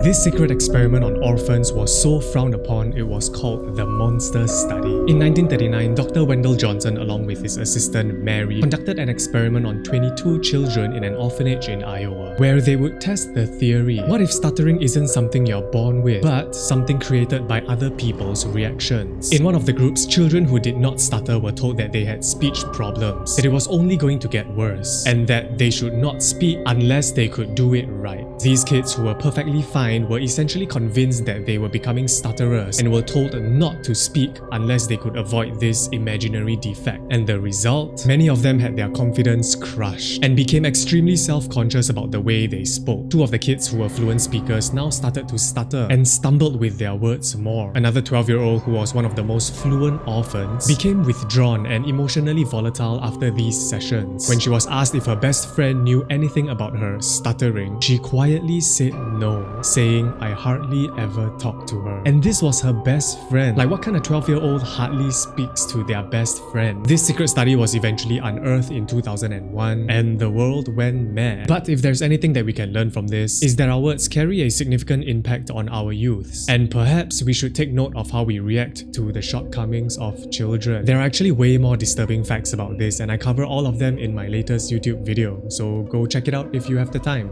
This secret experiment on orphans was so frowned upon, it was called the Monster Study. In 1939, Dr. Wendell Johnson, along with his assistant Mary, conducted an experiment on 22 children in an orphanage in Iowa, where they would test the theory: what if stuttering isn't something you're born with, but something created by other people's reactions? In one of the groups, children who did not stutter were told that they had speech problems, that it was only going to get worse, and that they should not speak unless they could do it right. These kids, who were perfectly fine, were essentially convinced that they were becoming stutterers and were told not to speak unless they could avoid this imaginary defect. And the result? Many of them had their confidence crushed and became extremely self-conscious about the way they spoke. Two of the kids who were fluent speakers now started to stutter and stumbled with their words more. Another 12-year-old, who was one of the most fluent orphans, became withdrawn and emotionally volatile after these sessions. When she was asked if her best friend knew anything about her stuttering, she quietly said no, saying, "I hardly ever talk to her." And this was her best friend. Like, what kind of 12-year-old hardly speaks to their best friend? This secret study was eventually unearthed in 2001, and the world went mad. But if there's anything that we can learn from this, is that our words carry a significant impact on our youths, and perhaps we should take note of how we react to the shortcomings of children. There are actually way more disturbing facts about this, and I cover all of them in my latest YouTube video, so go check it out if you have the time.